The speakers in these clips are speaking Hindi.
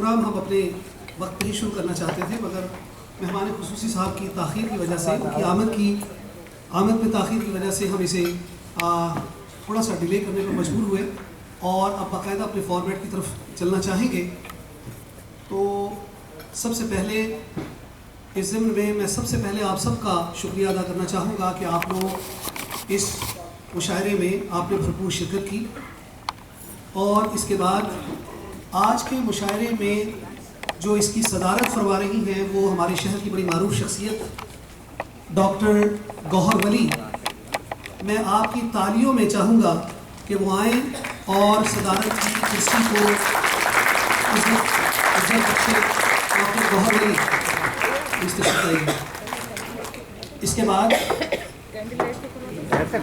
प्रोग्राम हम अपने वक्त पर ही शुरू करना चाहते थे, मगर मेहमान खुसूसी साहब की ताख़ीर की वजह से, उनकी आमद में ताख़ीर की वजह से हम इसे थोड़ा सा डिले करने पर मजबूर हुए और अब बाकायदा अपने फॉर्मेट की तरफ चलना चाहेंगे। तो सबसे पहले इस ज़िम्न में मैं सबसे पहले आप सबका शुक्रिया अदा करना चाहूँगा कि आप लोग इस मुशायरे में आपने भरपूर शिरकत की। और इसके बाद आज के मुशायरे में जो इसकी सदारत फरमा रही हैं वो हमारे शहर की बड़ी मारूफ शख्सियत डॉक्टर गौहर वली। मैं आपकी तालियों में चाहूँगा कि वो आएँ और सदारत की कुर्सी को डॉक्टर गौहर वली इस्तशरीफ करेंगे। इसके बाद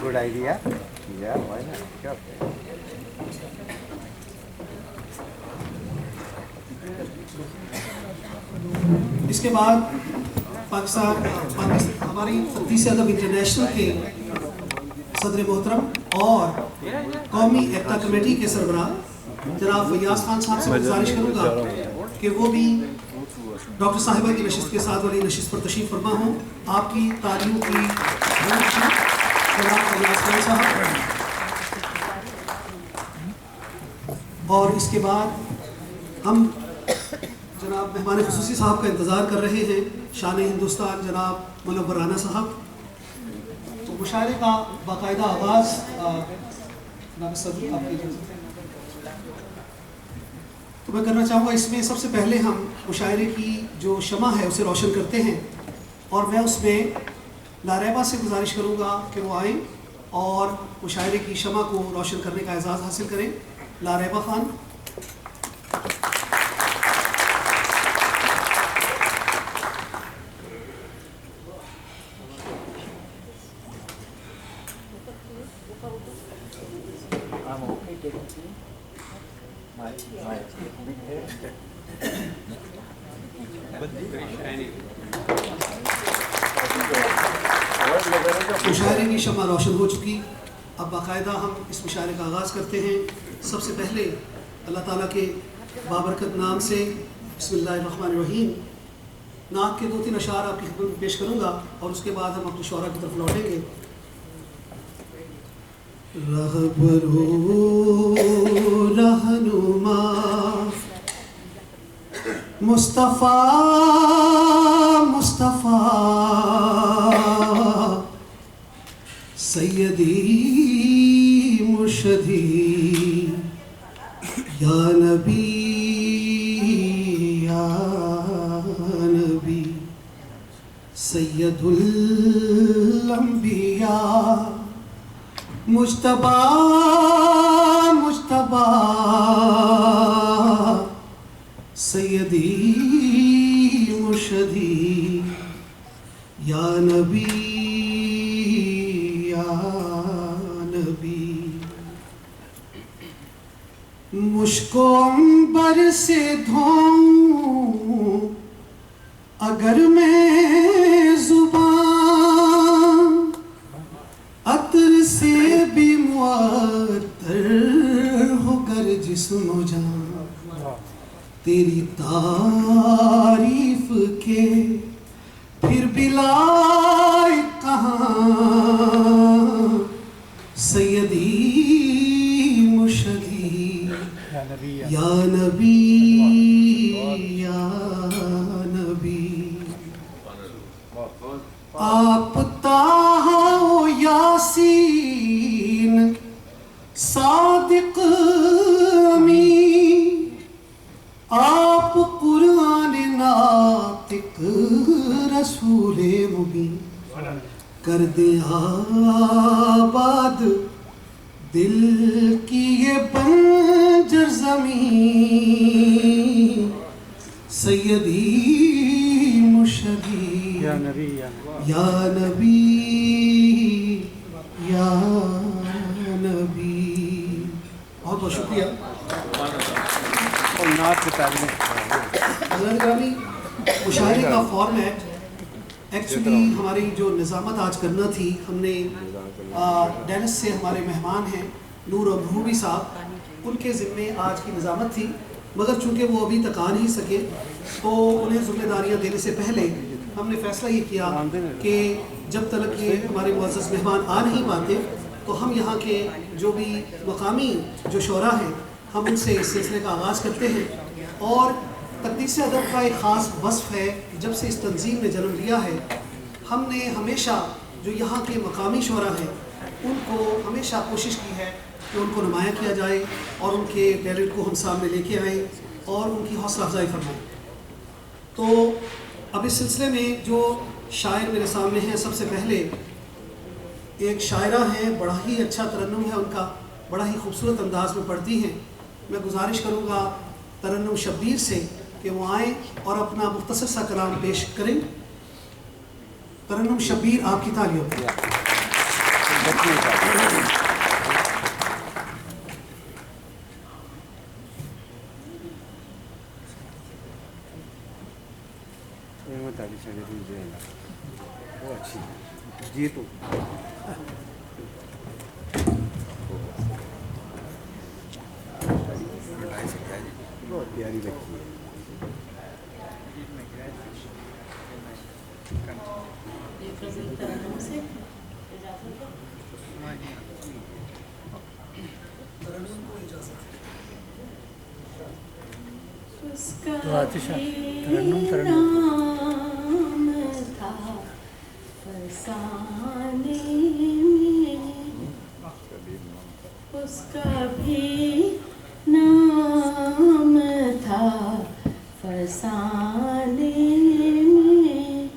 गुड आइडिया। इसके बाद पाकिस्तान हमारी तफ्तीश अदब इंटरनेशनल के सदर मोहतरम और कौमी एकता कमेटी के सरबराह जनाब फैयाज खान साहब से गुजारिश करूँगा कि वो भी डॉक्टर साहिबा की नशिस्त के साथ वाली नशिस्त पर तशरीफ़ फरमा हों। आपकी तालियों की जनाब फैयाज खान साहब। और इसके बाद हम जनाब मेहमान खुसूसी साहब का इंतज़ार कर रहे हैं, शान हिंदुस्तान जनाब मुनव्वर राना साहब। तो मुशायरे का बाकायदा आगाज़ तो मैं करना चाहूँगा। इसमें सबसे पहले हम मुशायरे की जो शमा है उसे रोशन करते हैं और मैं उसमें लारैबा से गुजारिश करूँगा कि वो आएँ और मुशायरे की शमा को रोशन करने का एजाज़ हासिल करें। लारैबा खान। मुशायरे की शमा रोशन हो चुकी। अब बाकायदा हम इस मुशायरे का आगाज़ करते हैं। सबसे पहले अल्लाह ताला के बाबरकत नाम से बिस्मिल्लाहिर्रहमानिर्रहीम नात के 2-3 अशार आपकी खिदमत में पेश करूँगा और उसके बाद हम अपनी शौरा की तरफ लौटेंगे। रहबरो रहनुमा मुस्तफ़ा मुस्तफ़ा सैयदी मुर्शदी या नबी या नबी सैयदुल अंबिया मुज्तबा मुज्तबा सैयदी मुर्शदी या नबी या नबी। मुझको अंबर से धोऊं अगर मैं जुबान अतर से भी मुअत्तर होकर जिस्म जान तेरी तारीफ के फिर बिलाए कहाँ सैयदी मुर्शदी या नबी या नबी। आप ताहो यासीन सादिक अमीन आप कुरान नातिक रसूले मुबीन कर दे आबाद दिल की ये बंजर ज़मीन सैयदी मुर्शदी या नबी या नबी या नबी। बहुत बहुत शुक्रिया। मुशायरे का फॉर्मेट एक्चुअली हमारी जो निज़ामत आज करना थी, हमने डेनिस से हमारे मेहमान हैं नूर और भूबी साहब, उनके ज़िम्मे आज की निज़ामत थी। मगर चूँकि वो अभी तक आ नहीं सके तो उन्हें ज़िम्मेदारियाँ देने से पहले हमने फ़ैसला ये किया कि जब तक ये हमारे मुअज़्ज़ज़ मेहमान आ नहीं पाते तो हम यहाँ के जो भी मकामी जो शोरा हैं हम उनसे इस सिलसिले का आगाज़ करते हैं। और तक़दीस अदब का एक ख़ास वस्फ़ है, जब से इस तंज़ीम ने जन्म लिया है हमने हमेशा जो यहाँ के मकामी शोरा हैं उनको हमेशा कोशिश की है कि उनको नुमाया किया जाए और उनके टैलेंट को हम सामने लेके आएँ और उनकी हौसला अफजाई फरमाएँ। तो अब इस सिलसिले में जो शायर मेरे सामने हैं, सबसे पहले एक शायरा हैं, बड़ा ही अच्छा तरन्नुम है उनका, बड़ा ही खूबसूरत अंदाज में पढ़ती हैं। मैं गुजारिश करूँगा तरन्नुम शब्बीर से कि वो आएँ और अपना मुख्तसर सा कलाम पेश करें। तरन्नुम शब्बीर, आपकी तालियों। जी तो बहुत प्यारी लगती है। उसका भी नाम था फसाने में,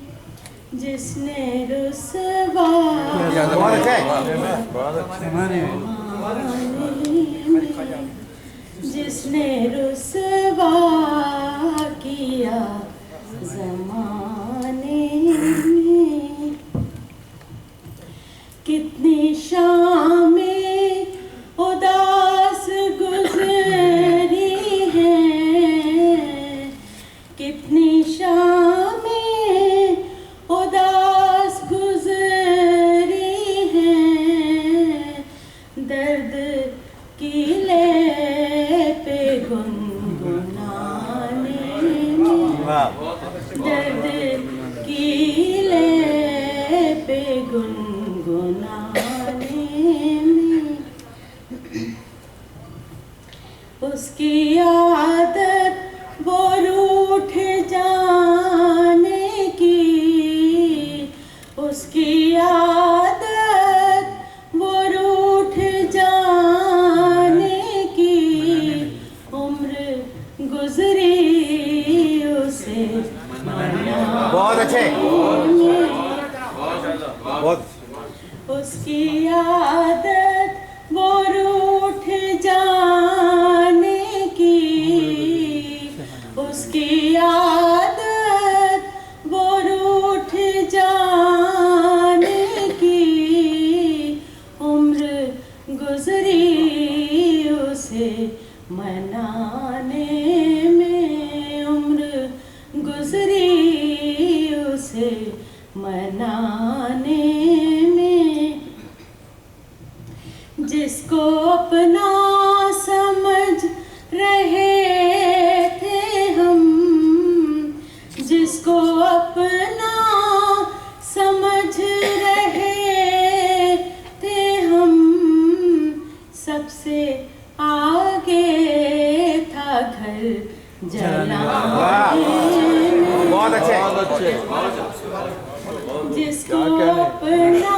जिसने रुसवा जिसने रुसवा किया ज़माने में। कितनी शामें उदास गुज़री हैं, कितनी शामें उदास गुज़री हैं, दर्द की ले पे गुनगुनाने में, दर्द की ले पे गुनगुनाने में। उसकी आदत वो रूठ जाने की, उसकी आदत वो रूठ जाने की, उम्र गुजरी उसे बहुत अच्छे, बहुत उसकी आदत वो रूठ जाने की, उसकी आदत वो रूठ जाने की, उम्र गुजरी उसे मनाने में, उम्र गुजरी उसे मनाने में। जिसको अपना समझ रहे थे हम, जिसको अपना समझ रहे थे हम, सबसे आगे था घर जलाने में। बहुत अच्छे। जिसको अपना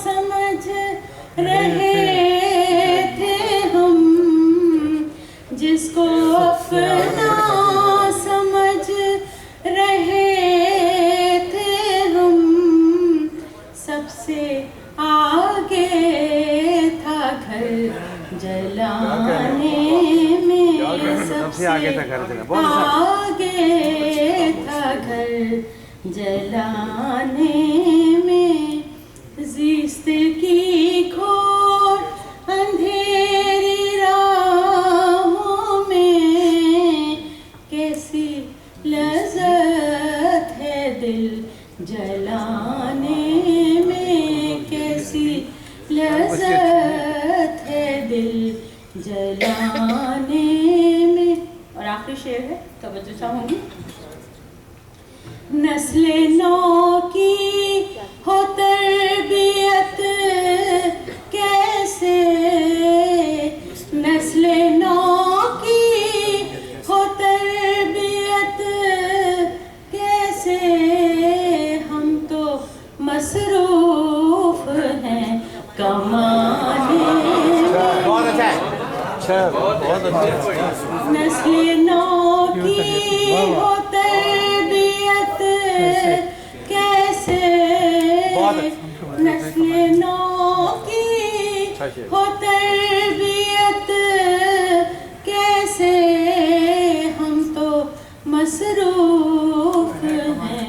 समझ रहे थे हम, जिसको अपना समझ रहे थे हम, सबसे आगे था घर जलाने में, सबसे आगे था घर जलाने में। ज़िस्त की घोर अंधेरी राहों में, कैसी लज़्ज़त है दिल जलाने में, कैसी लज़्ज़त है दिल जलाने में। आखिरी शेर है, तवज्जो चाहूंगी। नस्ले नौ की हो तरबियत कैसे, नस्ले नौ की हो तरबियत कैसे, हम तो मसरूफ हैं कमाने में। बहुत अच्छा है। अच्छा, बहुत अच्छा। नस्ले नौ की हो तरबियत कैसे, नस्ले नौ की हो तरबियत कैसे, हम तो मसरूफ हैं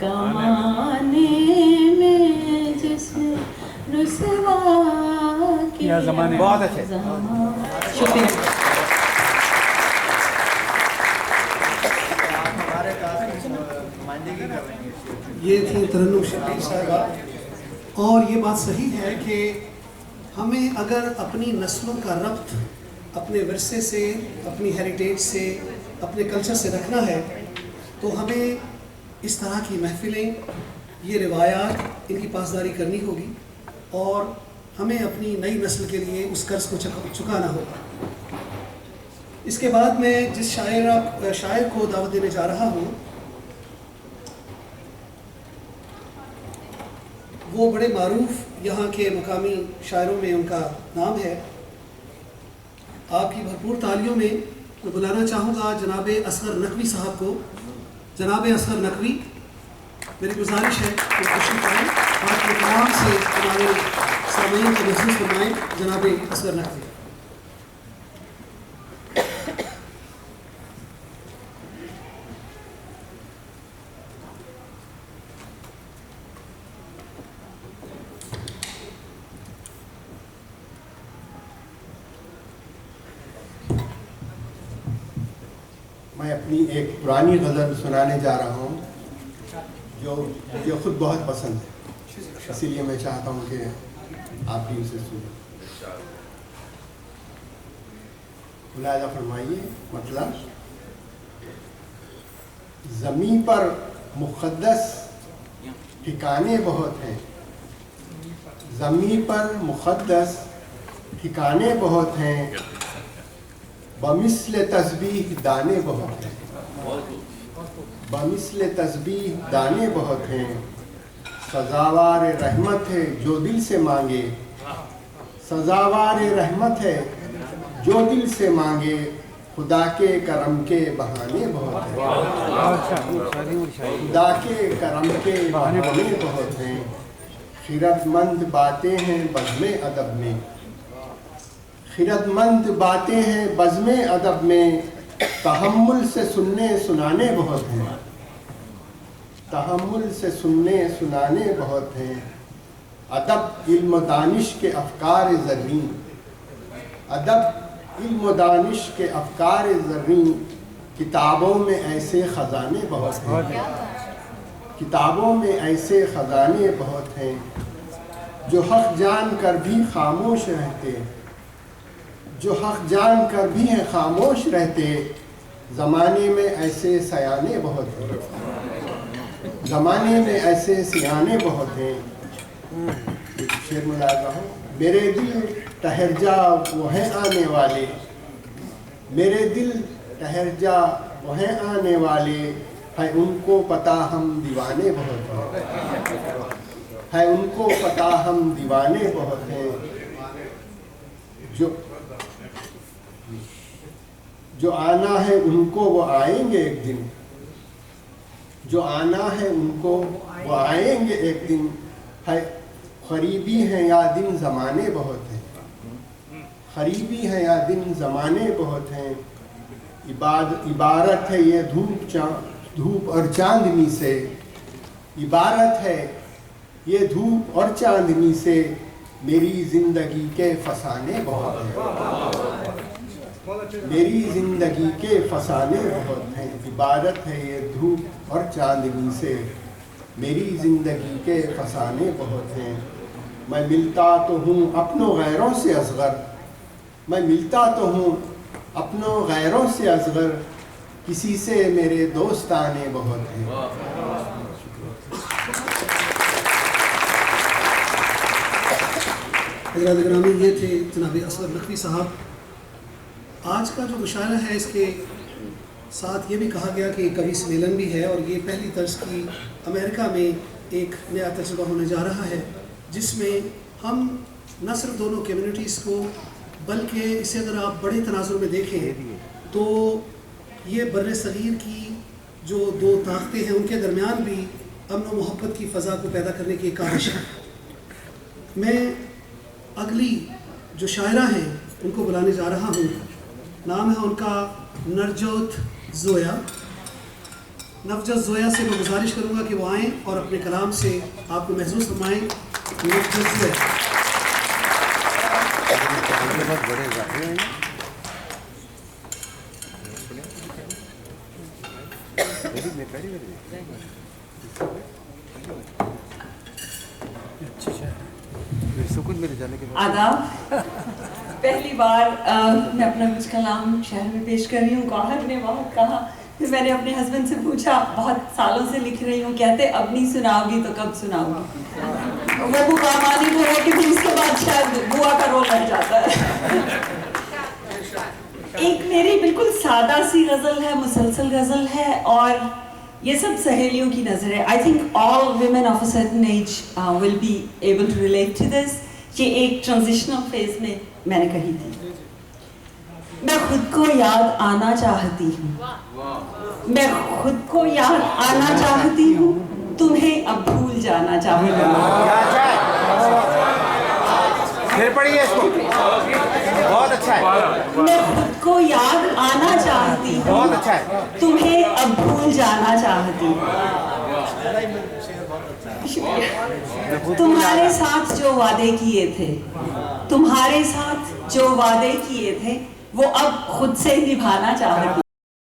कमाने में जिसने रुसवा किया ज़माने। बहुत अच्छे। शुक्रिया। ये थी तरन्नुम शब्बीर साहिबा। और ये बात सही है कि हमें अगर अपनी नस्लों का रब्त अपने विरसे से, अपनी हेरिटेज से, अपने कल्चर से रखना है तो हमें इस तरह की महफिलें, ये रिवायात, इनकी पासदारी करनी होगी और हमें अपनी नई नस्ल के लिए उस कर्ज को चुकाना होगा। इसके बाद मैं जिस शायर को दावत देने जा रहा हूँ वो बड़े मारूफ यहाँ के मकामी शायरों में उनका नाम है। आपकी भरपूर तालियों में मैं बुलाना चाहूँगा जनाब असगर नकवी साहब को। जनाब असगर नकवी, मेरी गुजारिश है कि तशरीफ आएँ और अपने कलाम से हमारे सामईन को महसूस फरमाएँ। जनाब असगर नकवी। मैं अपनी एक पुरानी गज़ल सुनाने जा रहा हूँ जो मुझे खुद बहुत पसंद है, इसीलिए मैं चाहता हूँ कि आप भी उसे सुनें। मुलाज़ा फरमाइए। मतलब, ज़मीन पर मुक़द्दस ठिकाने बहुत हैं, ज़मीन पर मुक़द्दस ठिकाने बहुत हैं, बमिस्ल तस्बीह दाने बहुत हैं, बमिस्ल तस्बीह दाने बहुत हैं, सज़ावार रहमत है जो दिल से मांगे, सज़ावार रहमत है जो दिल से मांगे, खुदा के करम के बहाने बहुत हैं, खुदा के करम के बहाने बहुत हैं, खिरतमंद बातें हैं बज़्म अदब में, खिरतमंद बातें हैं बज़्म अदब में, तहम्मुल से सुनने सुनाने बहुत हैं, तहम्मुल से सुनने सुनाने बहुत हैं, अदब इल्म दानिश के अफ़कार ज़र्री, अदब इल्म दानिश के अफ़कार ज़र्री, किताबों में ऐसे ख़ज़ाने बहुत हैं, किताबों में ऐसे ख़ज़ाने बहुत हैं, जो हक़ जान कर भी खामोश रहते, जो हक़ जान कर भी हैं खामोश रहते, ज़माने में ऐसे सयाने बहुत हैं, ज़माने में ऐसे सियाने बहुत हैं। शेर मुलाज़ा हो। मेरे दिल ठहर जा वो हैं आने वाले, मेरे दिल ठहर जा वो हैं आने वाले, है उनको पता हम दीवाने बहुत हैं, है उनको पता हम दीवाने बहुत हैं, जो आना है उनको वो आएंगे एक दिन, जो आना है उनको वो आएंगे एक दिन, है क़रीबी हैं या दिन ज़माने बहुत हैं, क़रीबी हैं या दिन ज़माने बहुत हैं, इबारत है ये धूप और चांदनी से, इबारत है ये धूप और चांदनी से, मेरी ज़िंदगी के फसाने बहुत हैं, मेरी ज़िंदगी के फसाने बहुत हैं, इबारत है ये धूप और चांदनी से, मेरी ज़िंदगी के फसाने बहुत हैं। मैं मिलता तो हूँ अपनों गैरों से असग़र, मैं मिलता तो हूँ अपनों गैरों से असग़र, किसी से मेरे दोस्ताने बहुत हैं। हज़रात ग्रामी, ये थे जनाब असगर नकवी साहब। आज का जो मुशायरा है इसके साथ ये भी कहा गया कि कवि सम्मेलन भी है और ये पहली तर्ज की अमेरिका में एक नया तजुर्बा होने जा रहा है, जिसमें हम न सिर्फ दोनों कम्युनिटीज़ को बल्कि इसे अगर आप बड़े तनाजुर में देखें तो ये बर्रे सगीर की जो दो ताकतें हैं उनके दरमियान भी अमन व मोहब्बत की फ़ज़ा को पैदा करने की एक काविश है। मैं अगली जो शायरा हैं उनको बुलाने जा रहा हूँ। नाम है उनका नवजोत ज़ोया। नवजोत ज़ोया से मैं गुजारिश करूँगा कि वो आएँ और अपने कलाम से आपको महसूस फरमाएँ। नवजोत ज़ोया। आदाब। पहली बार मैं अपना कुछ कलाम शहर में पेश कर रही हूँ। गौहर ने बहुत कहा, फिर मैंने अपने हस्बैंड से पूछा, बहुत सालों से लिख रही हूँ, कहते अब नहीं सुनाओगी तो कब सुनाओगी। वो बुआ मालिक हो कि फिर उसके बाद शायद बुआ का रोल रह जाता है। एक मेरी बिल्कुल सादा सी गज़ल है, मुसलसल गज़ल है और ये सब सहेलियों की नज़र है। I think all women of a certain age will be able to relate to this। ये एक ट्रांजिशनल फेज में मैंने कही थी। मैं खुद को याद आना चाहती हूँ, मैं खुद को याद आना चाहती हूँ, तुम्हें अब भूल जाना चाहती हूँ। फिर पढ़िए इसको, बहुत अच्छा है। मैं खुद को याद आना चाहती हूँ, बहुत अच्छा है। तुम्हें अब भूल जाना चाहती हूँ। तुम्हारे साथ जो वादे किए थे, तुम्हारे साथ जो वादे किए थे, वो अब खुद से निभाना चाहती